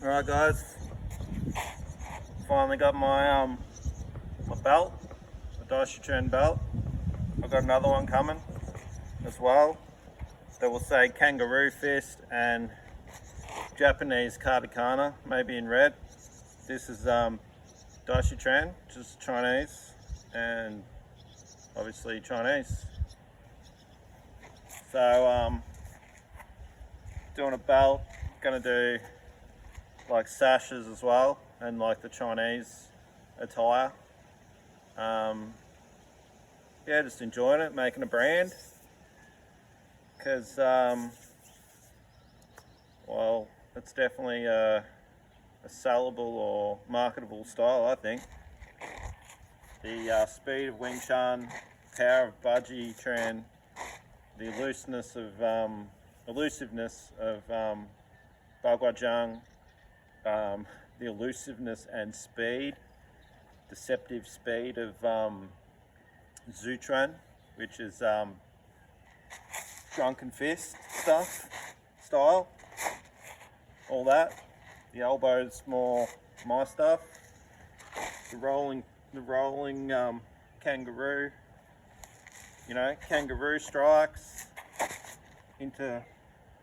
Alright guys, finally got my my belt, the Dai Shu Quan belt. I've got another one coming as well that will say kangaroo fist and Japanese katakana, maybe in red. This is Dai Shu Quan, which is Chinese and obviously Chinese. So doing a belt, gonna do like sashes as well and like the Chinese attire. Yeah, just enjoying it, making a brand, because well, it's definitely a sellable or marketable style, I think. The speed of Wing Chun, power of Budgie Tran, the elusiveness of Bagua, the elusiveness and speed, deceptive speed of Zutran, which is drunken fist style, all that. The elbow's more my stuff. The rolling kangaroo, kangaroo strikes into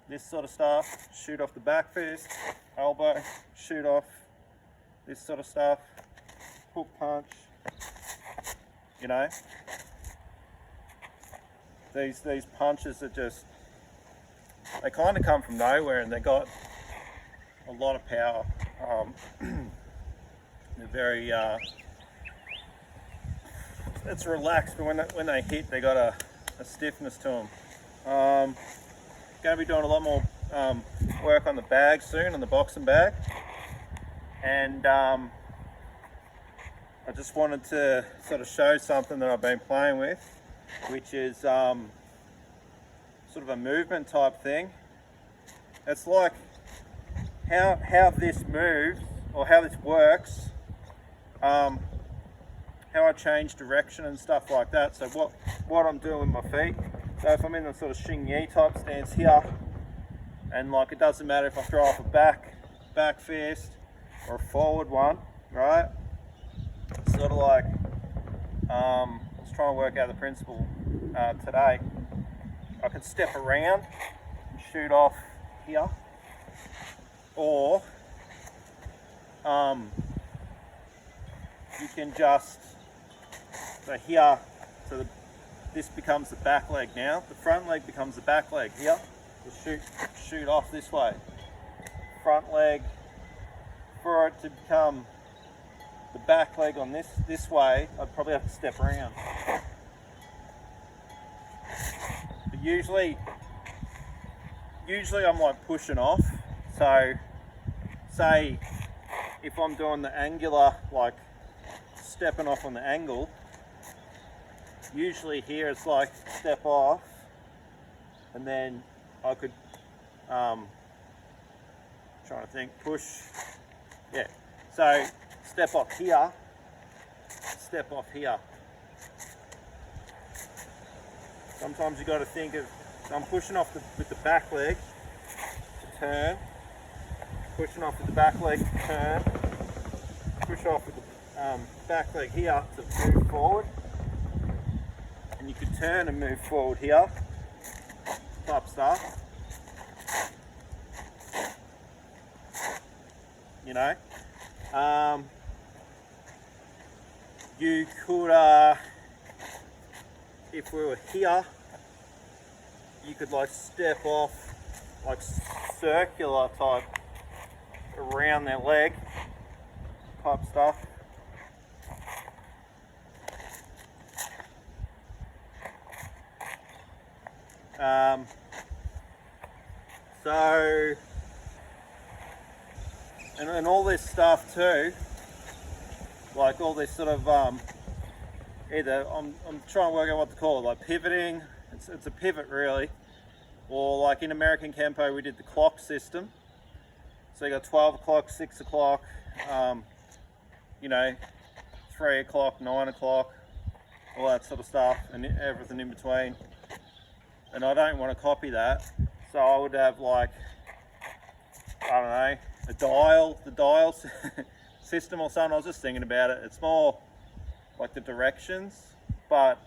this sort of stuff, shoot off the back fist, elbow, shoot off this sort of stuff, hook punch, these punches are just, they kind of come from nowhere and they got a lot of power. They're very, it's relaxed, but when they hit, they got a stiffness to them. Going to be doing a lot more work on the bag soon, on the boxing bag, and I just wanted to sort of show something that I've been playing with, which is sort of a movement type thing. It's like how this moves, or how this works, how I change direction and stuff like that. So what I'm doing with my feet. So if I'm in the sort of Xing Yi type stance here, and like it doesn't matter if I throw off a back fist or a forward one, right? It's sort of like, I was trying to work out the principle today. I can step around and shoot off here, or you can just, so here, so this becomes the back leg now. The front leg becomes the back leg here. So shoot off this way. Front leg, for it to become the back leg on this way, I'd probably have to step around. But usually I'm like pushing off. So say if I'm doing the angular, like stepping off on the angle, usually here it's like step off, and then I could, trying to think, push, yeah. So step off here, step off here. Sometimes you got to think of, I'm pushing off with the back leg to turn, pushing off with the back leg to turn, push off with the back leg here to move forward. And you could turn and move forward here, type stuff. You could, if we were here, you could like step off, like circular type, around their leg, type stuff. So, and all this stuff too, like all this sort of, either, I'm trying to work out what to call it, like pivoting, it's a pivot really, or like in American Kempo we did the clock system. So you got 12 o'clock, 6 o'clock, 3 o'clock, 9 o'clock, all that sort of stuff, and everything in between. And I don't want to copy that, so I would have like the dial system or something. I was just thinking about it. It's more like the directions, but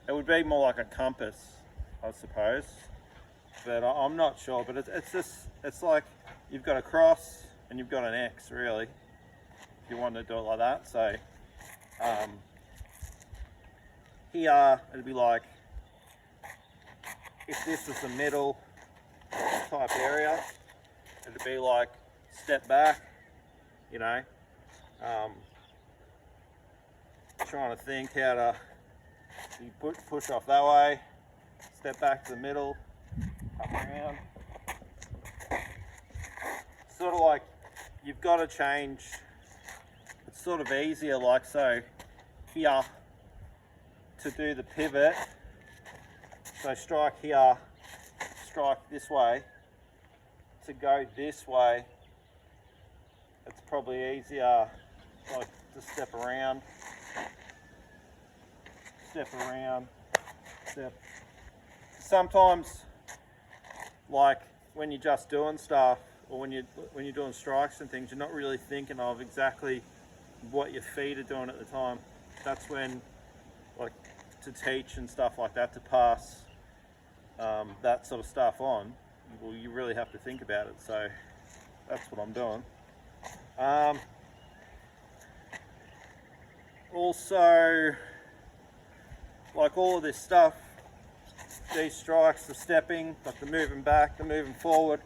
it would be more like a compass, I suppose. But I'm not sure. But it's like you've got a cross and you've got an X, really, if you want to do it like that. So here it'd be like, if this was the middle type area, it'd be like step back, you know. Trying to think how to, you push off that way, step back to the middle, come around. Sort of like you've got to change. It's sort of easier, like so here, to do the pivot. So strike here, strike this way. To go this way, it's probably easier, like, to step around, step. Sometimes, like when you're just doing stuff, or when you're doing strikes and things, you're not really thinking of exactly what your feet are doing at the time. That's when, like, to teach and stuff like that, to pass that sort of stuff on, well, you really have to think about it. So that's what I'm doing. Also, like all of this stuff, these strikes, the stepping, like the moving back, the moving forward,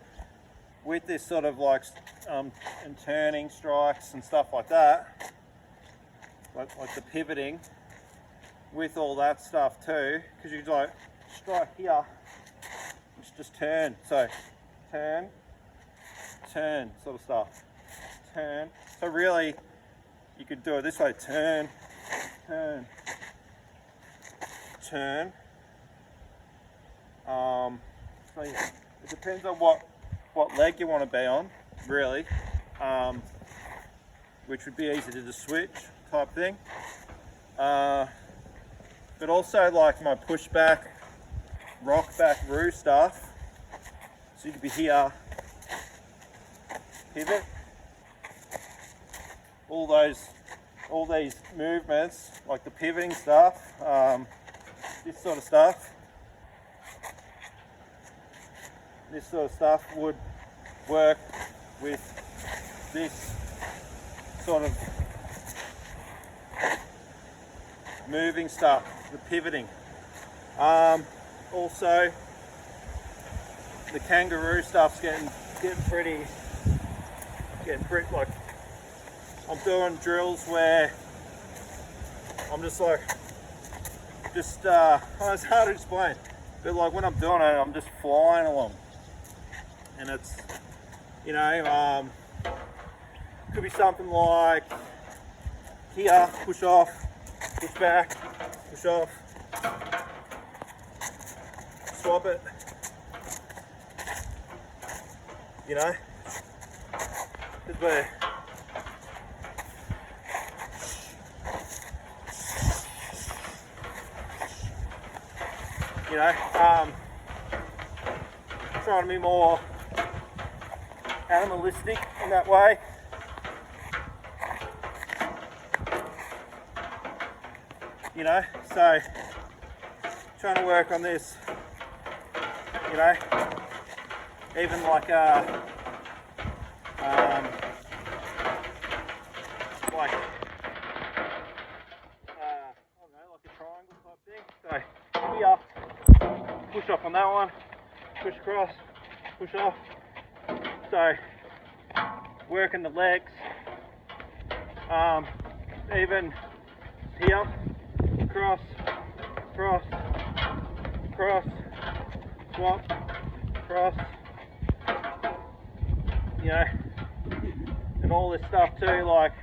with this sort of like and turning strikes and stuff like that, like the pivoting, with all that stuff too, because you like strike here, just turn, so turn, sort of stuff, turn. So really, you could do it this way: turn. So yeah, it depends on what leg you want to be on, really, which would be easy to just switch type thing. But also like my push back, rock back, roo stuff. So you could be here, pivot, all these movements, like the pivoting stuff, this sort of stuff. This sort of stuff would work with this sort of moving stuff, the pivoting. Also, the kangaroo stuff's getting pretty like, I'm doing drills where I'm just like, it's hard to explain, but like when I'm doing it, I'm just flying along, and it's, you know, could be something like here, push off, push back, push off, swap it, you know, just where, you know, trying to be more animalistic in that way. You know, so trying to work on this, you know, even like I don't know, like a triangle type thing. So here, push off on that one, push across, push off. So working the legs, even here, cross, cross, cross, swap, cross, you know, and all this stuff too, like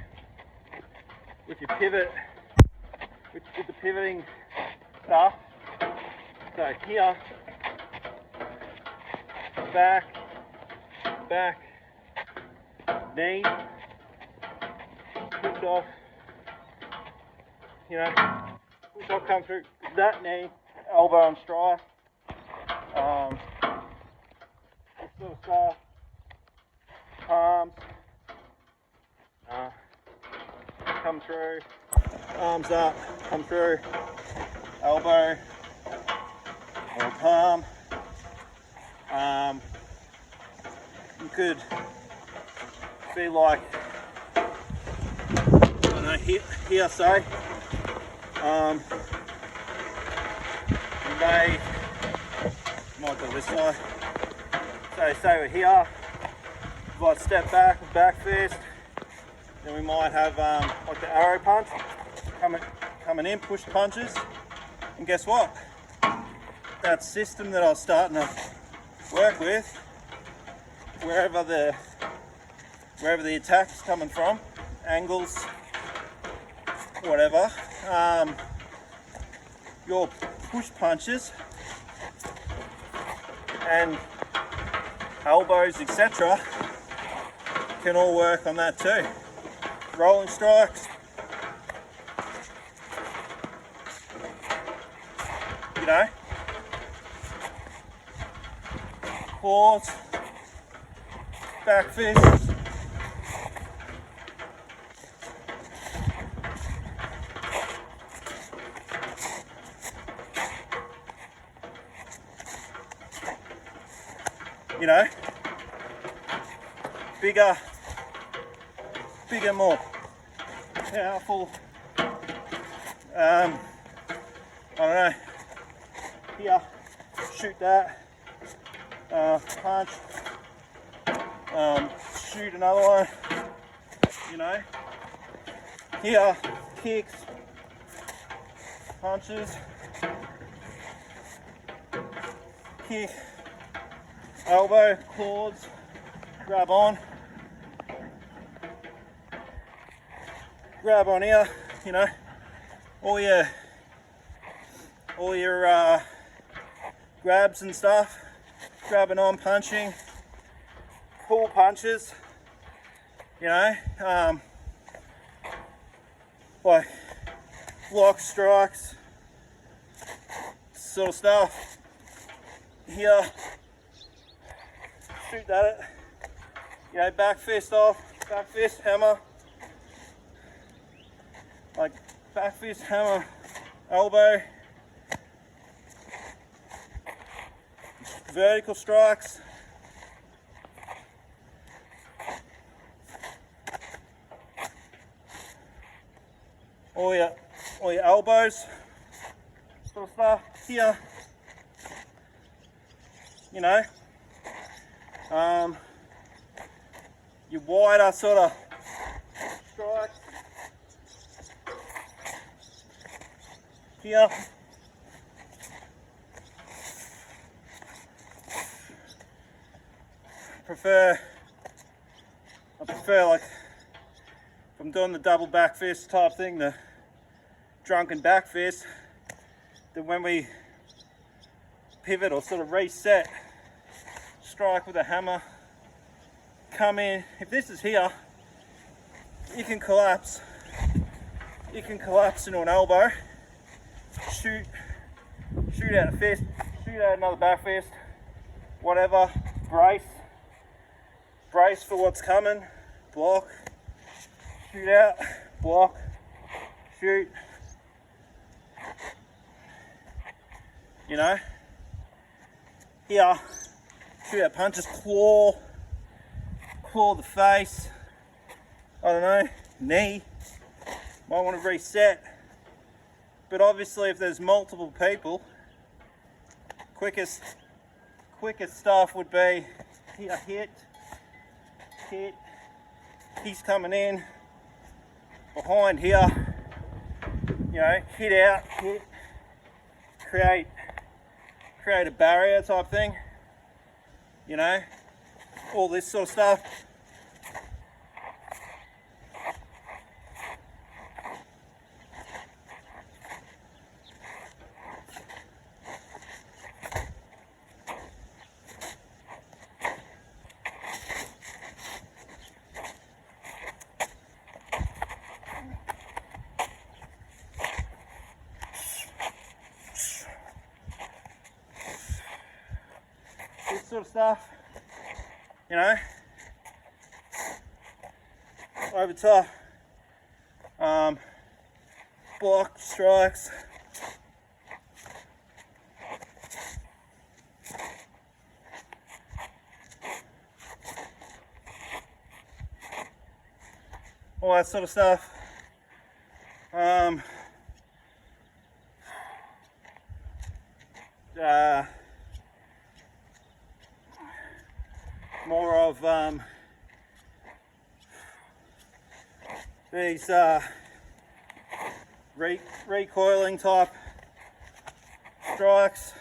with your pivot, with the pivoting stuff. So here, back, knee, push off, you know, push off, come through that knee, elbow and strike, this sort of stuff, come through, arms up, come through, elbow or palm. You could be like, I don't know, here say, you might go this way. So say we're here, if I step back fist, then we might have like the arrow punch, coming in, push punches, and guess what? That system that I was starting to work with, wherever the attack's coming from, angles, whatever, your push punches and elbows, etc., can all work on that too. Rolling strikes, you know, claws, back fists, you know, bigger, more powerful, I don't know, here, shoot that, punch, shoot another one, you know, here, kicks, punches, kick, elbow, claws, grab on here, you know, all your grabs and stuff, grabbing on, punching, pull punches, you know, like block strikes, sort of stuff. Here, shoot that, you know, back fist off, back fist, hammer, like back fist, hammer, elbow, vertical strikes, all your elbows, sort of stuff. Here, you know, your wider sort of strikes. Here, I prefer like, if I'm doing the double back fist type thing, the drunken back fist, then when we pivot or sort of reset, strike with a hammer, come in. If this is here, you can collapse into an elbow, shoot out a fist, shoot out another back fist, whatever, brace for what's coming, block, shoot out, block, shoot, you know. Here, shoot out punches, claw the face, I don't know, knee, might want to reset. But obviously if there's multiple people, quickest stuff would be here, hit, he's coming in, behind here, you know, hit out, hit, create a barrier type thing, you know, all this sort of stuff. This sort of stuff, you know, over top, block strikes. All that sort of stuff. More of these recoiling type strikes.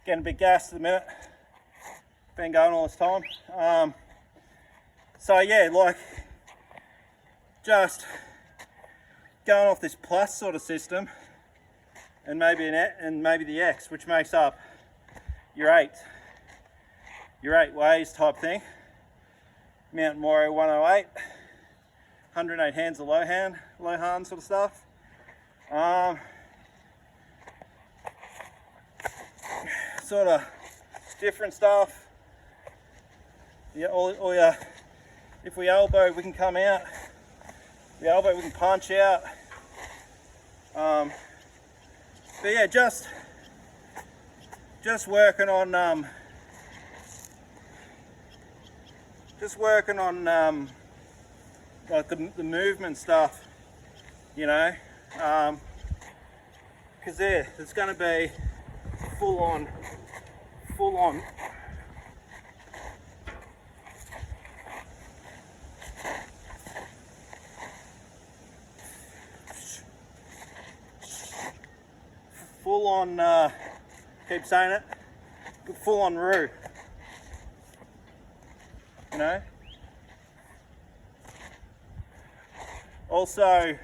Getting a bit gassed at the minute. Been going all this time. So yeah, like just going off this plus sort of system, and maybe the X, which makes up your eight ways type thing. Mountain Warrior 108, 108 hands of low hand sort of stuff. Sort of different stuff. Yeah, all your, if we elbow, we can come out. We elbow, we can punch out. But yeah, just working on like the movement stuff, you know, because there's going to be full on keep saying it, full on roo, you know. Also,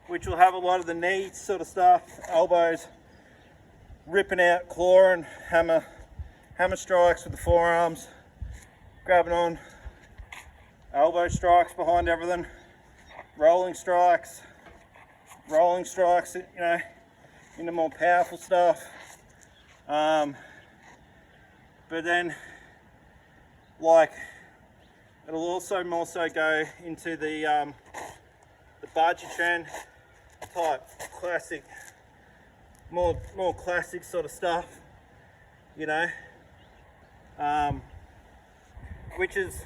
which will have a lot of the knee sort of stuff, elbows, ripping out, clawing, hammer strikes with the forearms, grabbing on, elbow strikes behind everything, rolling strikes, you know, into more powerful stuff. But then, like, it'll also more so go into the bungee trend type classic, more classic sort of stuff, you know, which is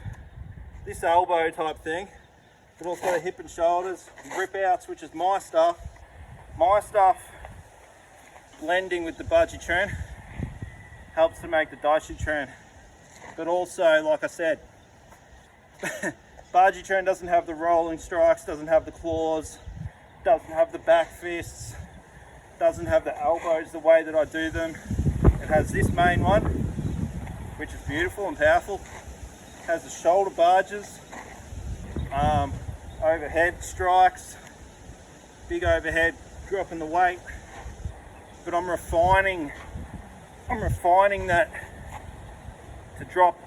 this elbow type thing, but also the hip and shoulders, rip outs, which is my stuff blending with the bungee trend helps to make the Dai Shu Quan. But also, like I said, bungee trend doesn't have the rolling strikes, doesn't have the claws, doesn't have the back fists, doesn't have the elbows the way that I do them. It has this main one, which is beautiful and powerful. It has the shoulder barges, overhead strikes, big overhead, dropping the weight. But I'm refining that to drop